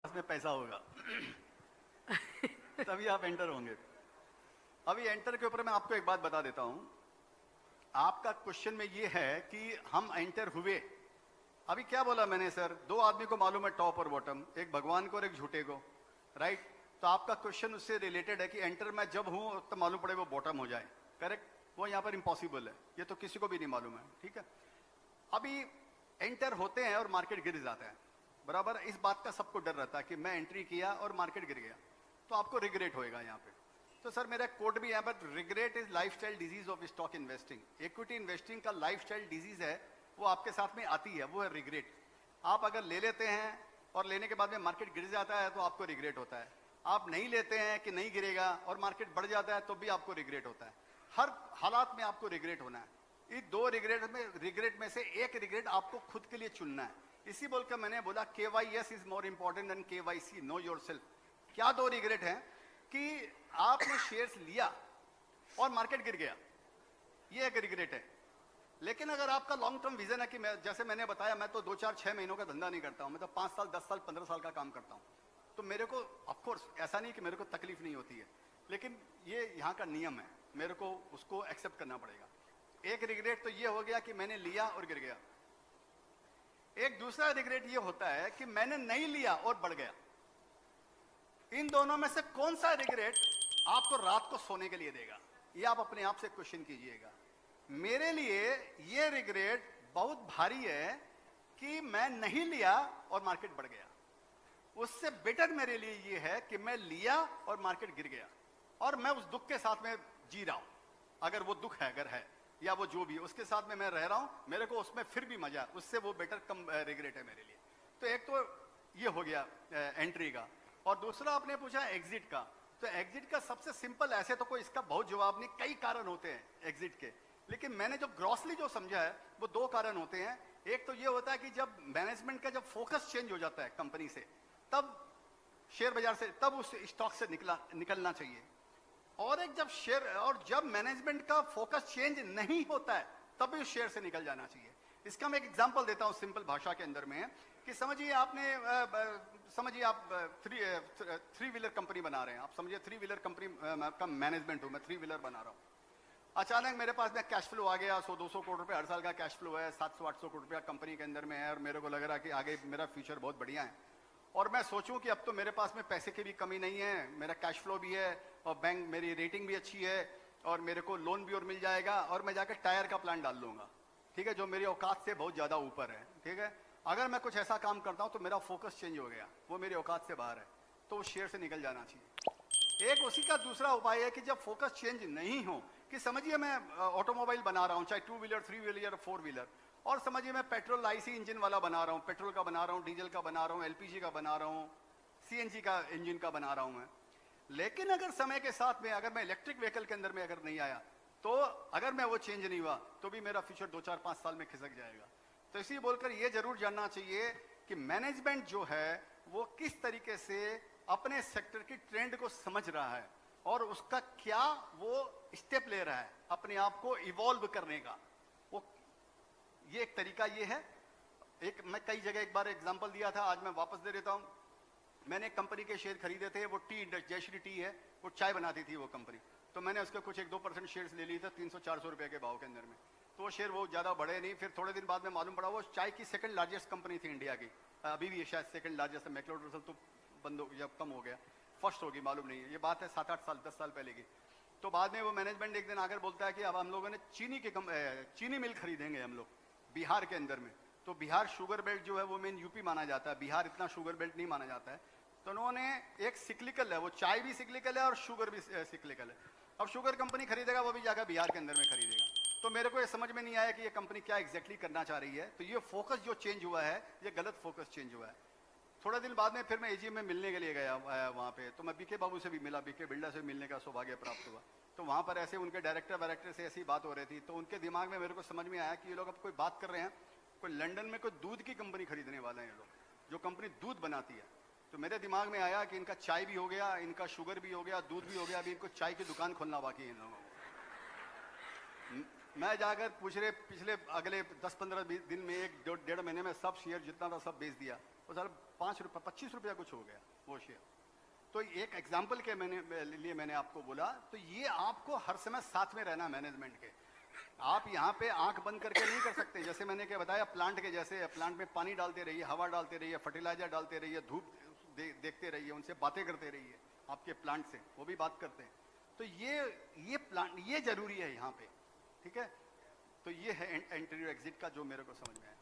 में पैसा होगा तभी आप एंटर होंगे। अभी एंटर के ऊपर मैं आपको एक बात बता देता हूं। आपका क्वेश्चन में ये है कि हम एंटर हुए। अभी क्या बोला मैंने सर? दो आदमी को मालूम है टॉप और बॉटम, एक भगवान को और एक झूठे को, राइट? तो आपका क्वेश्चन उससे रिलेटेड है कि एंटर मैं जब हूं तो मालूम पड़े वो बॉटम हो जाए, करेक्ट? वो यहां पर इम्पॉसिबल है, ये तो किसी को भी नहीं मालूम है, ठीक है? अभी एंटर होते हैं और मार्केट गिर जाता है, बराबर? इस बात का सबको डर रहता है कि मैं एंट्री किया और मार्केट गिर गया तो आपको रिग्रेट होएगा यहाँ पे। तो सर मेरा कोड भी है, but regret is lifestyle disease of stock investing. Equity investing का लाइफस्टाइल डिजीज है, वो आपके साथ में आती है, वो है रिग्रेट। आप अगर ले लेते हैं और लेने के बाद में मार्केट गिर जाता है तो आपको रिग्रेट होता है। आप नहीं लेते हैं कि नहीं गिरेगा और मार्केट बढ़ जाता है तो भी आपको रिग्रेट होता है। हर हालात में आपको रिग्रेट होना है। इस दो रिग्रेट में से एक रिग्रेट आपको खुद के लिए चुनना है। इसी बोलकर मैंने बोला KYS is more important than KYC, know yourself. क्या दो रिग्रेट हैं? कि आपने शेयर्स लिया और मार्केट गिर गया, ये एक रिग्रेट है। लेकिन अगर आपका लॉन्ग टर्म विजन है कि मैं, जैसे मैंने बताया, मैं तो 2 4 6 महीनों का धंधा नहीं करता हूं, मैं तो 5 साल 10 साल 15 साल का काम करता हूं। तो मेरे को ऑफकोर्स ऐसा नहीं कि मेरे को तकलीफ नहीं होती है, लेकिन ये यहाँ का नियम है, मेरे को उसको एक्सेप्ट करना पड़ेगा। एक रिग्रेट तो ये हो गया कि मैंने लिया और गिर गया। एक दूसरा रिग्रेट ये होता है कि मैंने नहीं लिया और बढ़ गया। इन दोनों में से कौन सा रिग्रेट आपको रात को सोने के लिए देगा? ये आप अपने आप से क्वेश्चन कीजिएगा। मेरे लिए ये रिग्रेट बहुत भारी है कि मैं नहीं लिया और मार्केट बढ़ गया। उससे बेटर मेरे लिए ये है कि मैं लिया और मार्केट गिर गया और मैं उस दुख के साथ में जी रहा हूं। अगर वो दुख है, अगर है, या वो जो भी है, उसके साथ में मैं रह रहा हूं, मेरे को उसमें फिर भी मजा, उससे वो बेटर कम रिग्रेट है मेरे लिए। तो एक तो ये हो गया एंट्री का। और दूसरा आपने पूछा एग्जिट का। तो एग्जिट का सबसे सिंपल, ऐसे तो कोई इसका बहुत जवाब नहीं, कई कारण होते हैं एग्जिट के, लेकिन मैंने जो ग्रॉसली जो समझा है वो 2 कारण होते हैं। एक तो ये होता है कि जब मैनेजमेंट का जब फोकस चेंज हो जाता है कंपनी से, तब शेयर बाजार से, तब उस स्टॉक से निकलना चाहिए। और एक जब मैनेजमेंट का फोकस चेंज नहीं होता है तब भी उस शेयर से निकल जाना चाहिए। इसका मैं एक एग्जांपल देता हूं सिंपल भाषा के अंदर में, कि समझिए आप थ्री व्हीलर कंपनी बना रहे हैं। आप समझिए 3 व्हीलर कंपनी का मैनेजमेंट हूं मैं, 3 व्हीलर बना रहा हूं। अचानक मेरे पास में कैश फ्लो आ गया, 100-200 करोड़ रुपए हर साल का कैश फ्लो है, 700-800 करोड़ रुपया कंपनी के अंदर में है, और मेरे को लग रहा है कि आगे मेरा फ्यूचर बहुत बढ़िया है। और मैं सोचूं कि अब तो मेरे पास में पैसे की भी कमी नहीं है, मेरा कैश फ्लो भी है और बैंक मेरी रेटिंग भी अच्छी है और मेरे को लोन भी और मिल जाएगा, और मैं जाकर टायर का प्लांट डाल लूंगा, ठीक है, जो मेरी औकात से बहुत ज्यादा ऊपर है, ठीक है। अगर मैं कुछ ऐसा काम करता हूं तो मेरा फोकस चेंज हो गया, वो मेरी औकात से बाहर है, तो उस शेयर से निकल जाना चाहिए। एक उसी का दूसरा उपाय है कि जब फोकस चेंज नहीं हो, कि समझिए मैं ऑटोमोबाइल बना रहा हूं, चाहे 2 व्हीलर 3 व्हीलर 4 व्हीलर, और समझिए मैं पेट्रोल IC इंजन वाला बना रहा हूं, पेट्रोल का बना रहा हूं, डीजल का बना रहा हूं, LPG का बना रहा हूं, CNG का इंजन का बना रहा हूं मैं। लेकिन अगर समय के साथ में अगर मैं इलेक्ट्रिक व्हीकल के अंदर में अगर नहीं आया, तो अगर मैं वो चेंज नहीं हुआ तो भी मेरा फ्यूचर 2 4 5 साल में खिसक जाएगा। तो इसी बोलकर ये जरूर जानना चाहिए कि मैनेजमेंट जो है वो किस तरीके से अपने सेक्टर की ट्रेंड को समझ रहा है और उसका क्या वो स्टेप ले रहा है अपने आप को इवॉल्व करने का। वो ये एक तरीका ये है। एक मैं कई जगह एक बार एग्जांपल दिया था, आज मैं वापस दे देता हूं। मैंने एक कंपनी के शेयर खरीदे थे, वो टी इंडस्ट्री, जयश्री टी है, वो चाय बनाती थी वो कंपनी। तो मैंने उसके कुछ 1-2% शेयर्स ले लिए थे 300-400 रुपए के भाव के अंदर में। तो वो शेयर वो ज्यादा बढ़े नहीं, फिर थोड़े दिन बाद में मालूम पड़ा वो चाय की सेकंड लार्जेस्ट कंपनी थी इंडिया की। अभी भी शायद सेकंड लार्जेस्ट है, मैक्लोड रसल तो बंद हो, जब कम हो गया, फर्स्ट होगी मालूम नहीं है, ये बात है 7-8 साल 10 साल पहले की। तो बाद में वो मैनेजमेंट एक दिन आकर बोलता है कि अब हम लोगों ने चीनी मिल खरीदेंगे हम लोग बिहार के अंदर में। तो बिहार शुगर बेल्ट जो है वो मेन यूपी माना जाता है, बिहार इतना शुगर बेल्ट नहीं माना जाता है। तो उन्होंने एक सिक्लिकल है, वो चाय भी सिक्लिकल है और शुगर भी सिक्लिकल है। अब शुगर कंपनी खरीदेगा वो भी जाकर बिहार के अंदर में खरीदेगा। तो मेरे को ये समझ में नहीं आया कि ये कंपनी क्या एग्जैक्टली करना चाह रही है। तो ये फोकस जो चेंज हुआ है, ये गलत फोकस चेंज हुआ है। थोड़ा दिन बाद में फिर मैं AGM में मिलने के लिए गया वहाँ पे, तो मैं BK बाबू से भी मिला, BK बिल्डा से मिलने का सौभाग्य प्राप्त हुआ। तो वहाँ पर ऐसे उनके डायरेक्टर से ऐसी बात हो रही थी, तो उनके दिमाग में मेरे को समझ में आया कि ये लोग अब कोई बात कर रहे हैं, कोई लंदन में कोई दूध की कंपनी खरीदने वाले हैं ये लोग, जो कंपनी दूध बनाती है। तो मेरे दिमाग में आया कि इनका चाय भी हो गया, इनका शुगर भी हो गया, दूध भी हो गया, अभी इनको चाय की दुकान खोलना बाकी है इन लोगों को। मैं जाकर पूछ रहे, पिछले अगले 10-15 दिन में 1-1.5 महीने में सब शेयर जितना था सब बेच दिया। और सर 5 रुपये 25 रुपया कुछ हो गया वो शेयर। तो एक एग्जाम्पल के मैंने आपको बोला। तो ये आपको हर समय साथ में रहना मैनेजमेंट के। आप यहाँ पे आंख बंद करके नहीं कर सकते। जैसे मैंने क्या बताया, प्लांट के जैसे, प्लांट में पानी डालते रहिए, हवा डालते रहिए, फर्टिलाइजर डालते रहिए, धूप देखते रहिए, उनसे बातें करते रहिए, आपके प्लांट से वो भी बात करते हैं। तो ये प्लांट ये जरूरी है यहाँ पे, ठीक है। तो ये है एंट्री और एग्जिट का जो मेरे को समझ में आया।